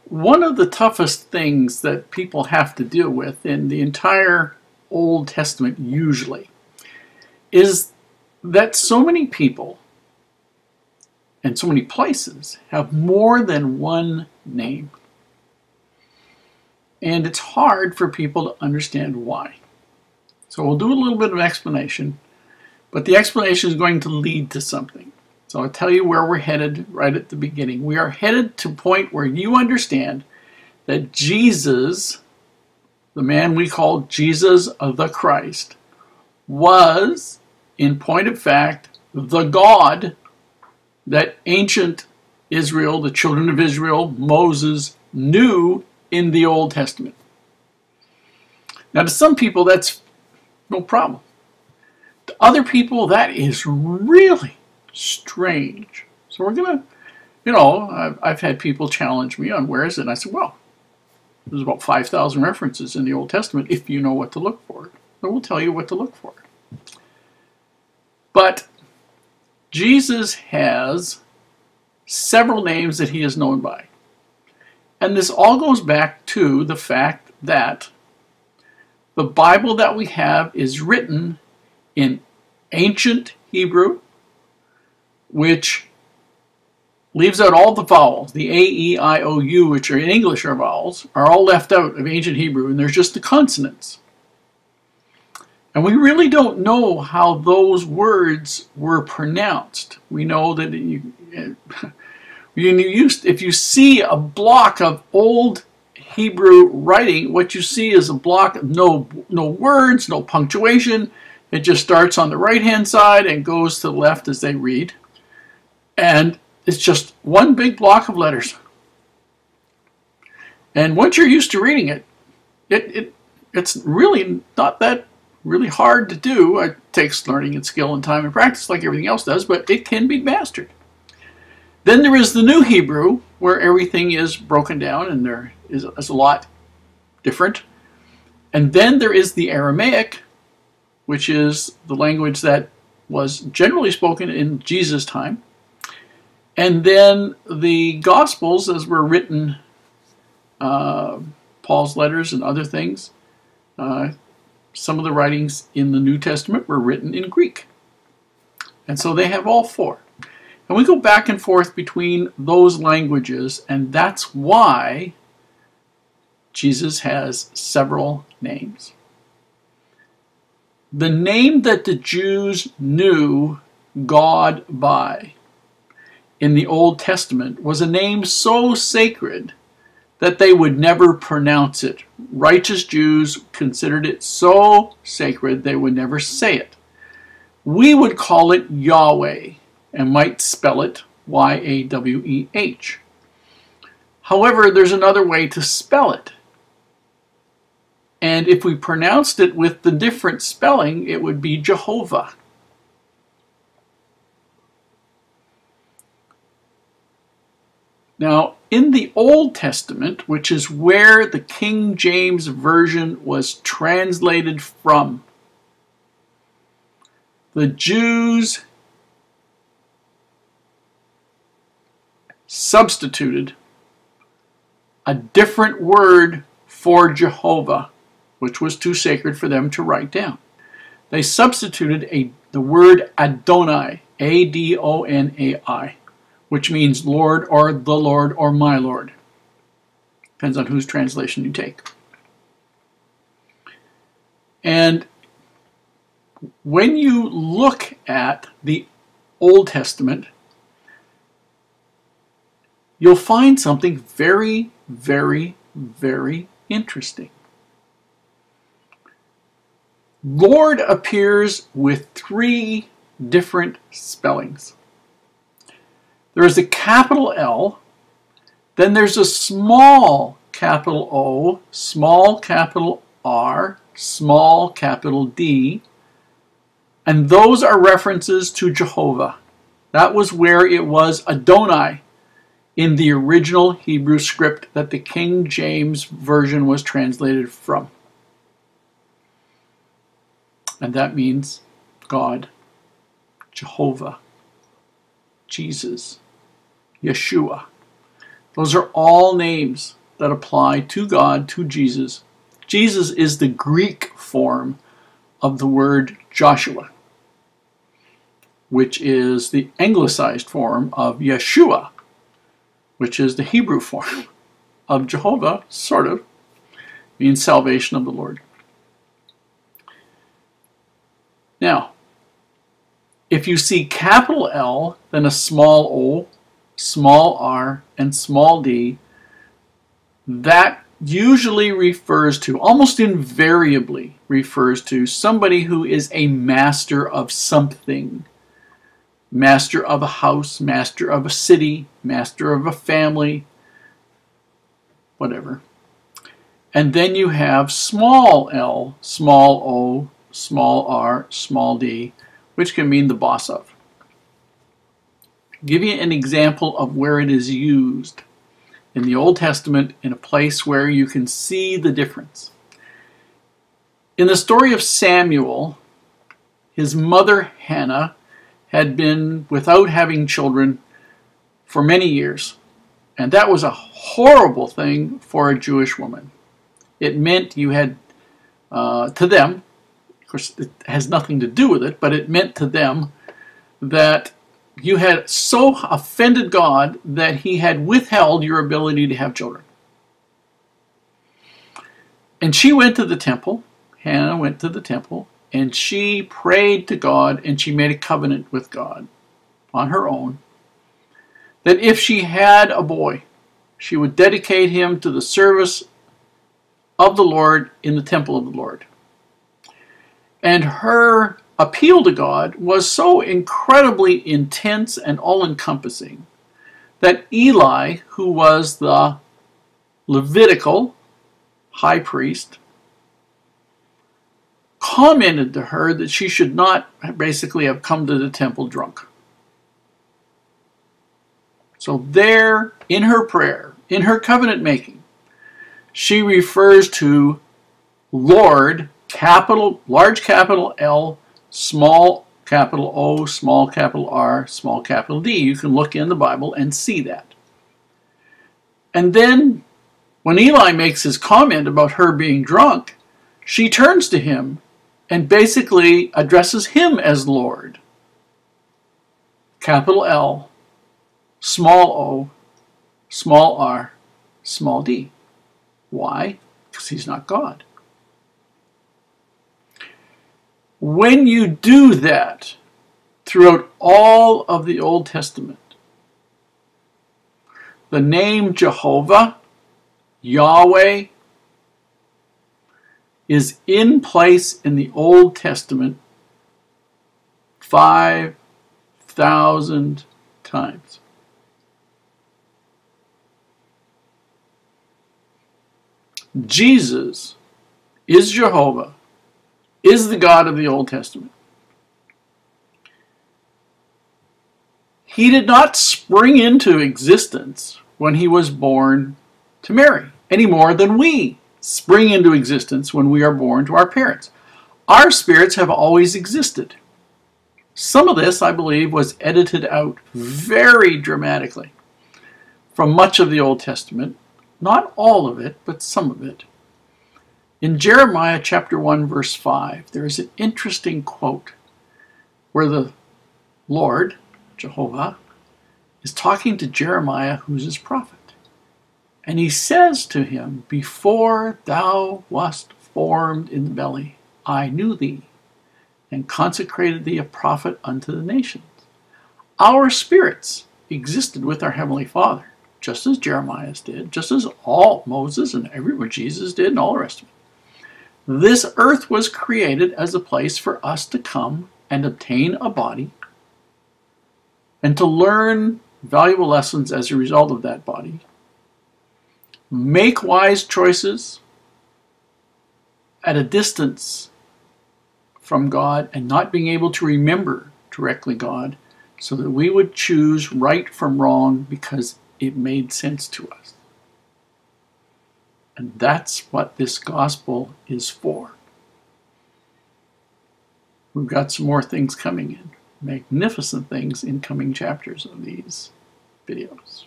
One of the toughest things that people have to deal with in the entire Old Testament usually is that so many people and so many places have more than one name. And it's hard for people to understand why. So we'll do a little bit of explanation, but the explanation is going to lead to something. So I'll tell you where we're headed right at the beginning. We are headed to a point where you understand that Jesus, the man we call Jesus of the Christ, was, in point of fact, the God that ancient Israel, the children of Israel, Moses, knew in the Old Testament. Now, to some people, that's no problem. To other people, that is really strange. So we're going to, I've had people challenge me on where is it? And I said, well, there's about 5,000 references in the Old Testament if you know what to look for. So we'll tell you what to look for. But Jesus has several names that he is known by. And this all goes back to the fact that the Bible that we have is written in ancient Hebrew, which leaves out all the vowels. The A, E, I, O, U, which are in English are vowels, are all left out of ancient Hebrew, and there's just the consonants. And we really don't know how those words were pronounced. We know that if you see a block of old Hebrew writing, what you see is a block of no words, no punctuation. It just starts on the right-hand side and goes to the left as they read. And it's just one big block of letters. And once you're used to reading it, it's really not that really hard to do. It takes learning and skill and time and practice like everything else does, but it can be mastered. Then there is the New Hebrew, where everything is broken down and there is a lot different. And then there is the Aramaic, which is the language that was generally spoken in Jesus' time. And then the Gospels, as were written, Paul's letters and other things, some of the writings in the New Testament were written in Greek. And so they have all four. And we go back and forth between those languages, and that's why Jesus has several names. The name that the Jews knew God by in the Old Testament was a name so sacred that they would never pronounce it. Righteous Jews considered it so sacred they would never say it. We would call it Yahweh and might spell it Y-A-W-E-H. However, there's another way to spell it. And if we pronounced it with the different spelling, it would be Jehovah. Now, in the Old Testament, which is where the King James Version was translated from, the Jews substituted a different word for Jehovah, which was too sacred for them to write down. They substituted the word Adonai, A-D-O-N-A-I, which means Lord or the Lord or my Lord. Depends on whose translation you take. And when you look at the Old Testament, you'll find something very, very, very interesting. Lord appears with 3 different spellings. There is a capital L, then there's a small capital O, small capital R, small capital D, and those are references to Jehovah. That was where it was Adonai in the original Hebrew script that the King James Version was translated from. And that means God, Jehovah, Jesus, Yeshua. Those are all names that apply to God, to Jesus. Jesus is the Greek form of the word Joshua, which is the anglicized form of Yeshua, which is the Hebrew form of Jehovah, sort of, means salvation of the Lord. Now, if you see capital L, then a small o, small r, and small d, that usually refers to, almost invariably refers to, somebody who is a master of something. Master of a house, master of a city, master of a family, whatever. And then you have small l, small o, small r, small d, which can mean the boss of. I'll give you an example of where it is used in the Old Testament in a place where you can see the difference. In the story of Samuel, his mother Hannah had been without having children for many years, and that was a horrible thing for a Jewish woman. It meant you had, to them, of course it has nothing to do with it, but it meant to them that you had so offended God that he had withheld your ability to have children. And she went to the temple, Hannah went to the temple, and she prayed to God, and she made a covenant with God on her own that if she had a boy, she would dedicate him to the service of the Lord in the temple of the Lord. And her appeal to God was so incredibly intense and all-encompassing that Eli, who was the Levitical high priest, commented to her that she should not basically have come to the temple drunk. So there, in her prayer, in her covenant making, she refers to Lord, large capital L, small capital O, small capital R, small capital D. You can look in the Bible and see that. And then when Eli makes his comment about her being drunk, she turns to him and basically addresses him as Lord. Capital L, small o, small r, small d. Why? Because he's not God. When you do that throughout all of the Old Testament, the name Jehovah, Yahweh, is in place in the Old Testament 5,000 times. Jesus is Jehovah, is the God of the Old Testament. He did not spring into existence when he was born to Mary, any more than we spring into existence when we are born to our parents. Our spirits have always existed. Some of this, I believe, was edited out very dramatically from much of the Old Testament. Not all of it, but some of it. In Jeremiah chapter 1, verse 5, there is an interesting quote where the Lord, Jehovah, is talking to Jeremiah, who's his prophet. And he says to him, "Before thou wast formed in the belly, I knew thee, and consecrated thee a prophet unto the nations." Our spirits existed with our Heavenly Father, just as Jeremiah's did, just as all Moses and everyone Jesus did, and all the rest of it. This earth was created as a place for us to come and obtain a body and to learn valuable lessons as a result of that body, make wise choices at a distance from God and not being able to remember directly God, so that we would choose right from wrong because it made sense to us. And that's what this gospel is for. We've got some more things coming in, magnificent things in coming chapters of these videos.